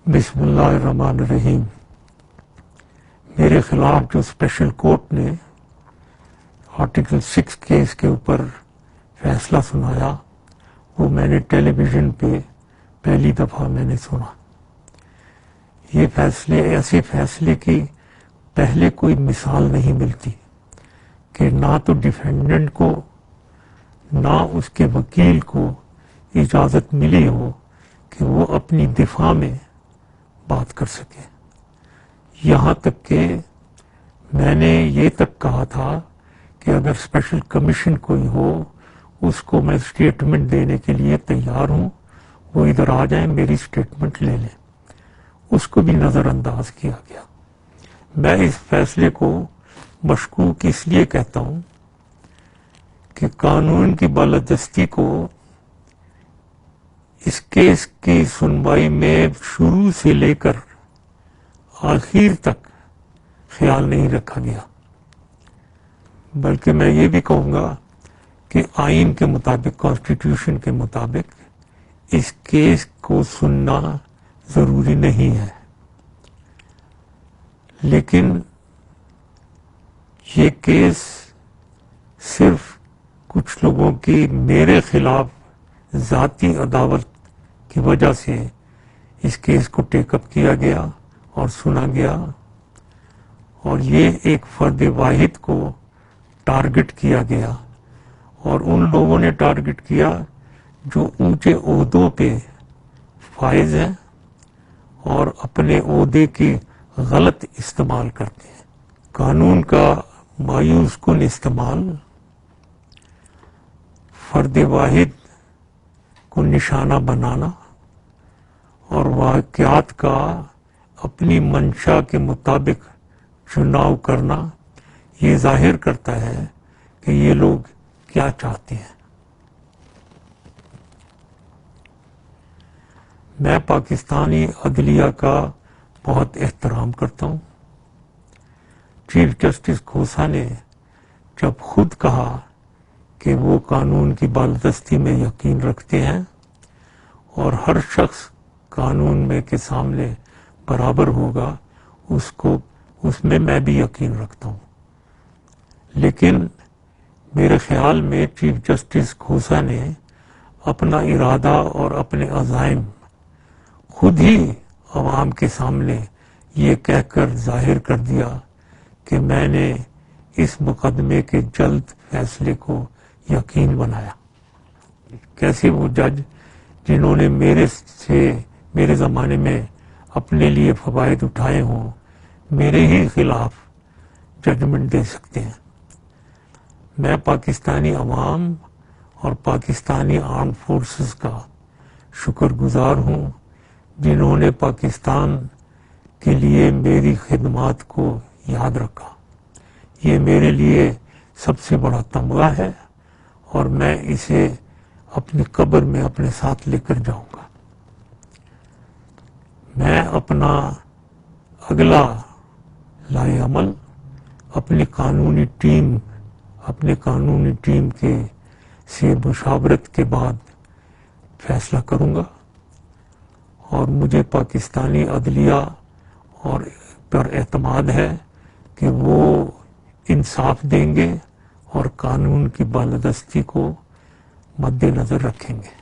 بسم اللہ الرحمن الرحیم۔ میرے خلاف جو اسپیشل کورٹ نے آرٹیکل 6 کیس کے اوپر فیصلہ سنایا وہ میں نے ٹیلی ویژن پہ پہلی دفعہ میں نے سنا۔ یہ فیصلے ایسے فیصلے کی پہلے کوئی مثال نہیں ملتی کہ نہ تو ڈیفینڈنٹ کو نہ اس کے وکیل کو اجازت ملی ہو کہ وہ اپنی دفاع میں بات کر سکے۔ یہاں تک کہ میں نے یہ تک کہا تھا کہ اگر اسپیشل کمیشن کوئی ہو اس کو میں اسٹیٹمنٹ دینے کے لیے تیار ہوں، وہ ادھر آ جائیں میری اسٹیٹمنٹ لے لیں۔ اس کو بھی نظر انداز کیا گیا۔ میں اس فیصلے کو مشکوک اس لیے کہتا ہوں کہ قانون کی بالادستی کو اس کیس کی سنوائی میں شروع سے لے کر آخر تک خیال نہیں رکھا گیا، بلکہ میں یہ بھی کہوں گا کہ آئین کے مطابق، کانسٹیٹیوشن کے مطابق اس کیس کو سننا ضروری نہیں ہے، لیکن یہ کیس صرف کچھ لوگوں کی میرے خلاف ذاتی عداوت کی وجہ سے اس کیس کو ٹیک اپ کیا گیا اور سنا گیا، اور یہ ایک فرد واحد کو ٹارگٹ کیا گیا، اور ان لوگوں نے ٹارگٹ کیا جو اونچے عہدوں پہ فائز ہیں اور اپنے عہدے کی غلط استعمال کرتے ہیں۔ قانون کا مایوس کن استعمال فرد واحد کو نشانہ بنانا اور واقعات کا اپنی منشا کے مطابق چناؤ کرنا یہ ظاہر کرتا ہے کہ یہ لوگ کیا چاہتے ہیں۔ میں پاکستانی عدلیہ کا بہت احترام کرتا ہوں۔ چیف جسٹس کھوسا نے جب خود کہا کہ وہ قانون کی بالادستی میں یقین رکھتے ہیں اور ہر شخص قانون میں کے سامنے برابر ہوگا، اس میں میں بھی یقین رکھتا ہوں، لیکن میرے خیال میں چیف جسٹس کھوسا نے اپنا ارادہ اور اپنے عزائم خود ہی عوام کے سامنے یہ کہہ کر ظاہر کر دیا کہ میں نے اس مقدمے کے جلد فیصلے کو یقین بنایا۔ کیسے وہ جج جنہوں نے میرے زمانے میں اپنے لیے فوائد اٹھائے ہوں میرے ہی خلاف ججمنٹ دے سکتے ہیں؟ میں پاکستانی عوام اور پاکستانی آرم فورسز کا شکر گزار ہوں جنہوں نے پاکستان کے لیے میری خدمات کو یاد رکھا۔ یہ میرے لیے سب سے بڑا تمغہ ہے اور میں اسے اپنی قبر میں اپنے ساتھ لے کر جاؤں گا۔ میں اپنا اگلا لائحہ عمل اپنی قانونی ٹیم کے سے مشاورت کے بعد فیصلہ کروں گا، اور مجھے پاکستانی عدلیہ اور پر اعتماد ہے کہ وہ انصاف دیں گے اور قانون کی بالادستی کو مد نظر رکھیں گے۔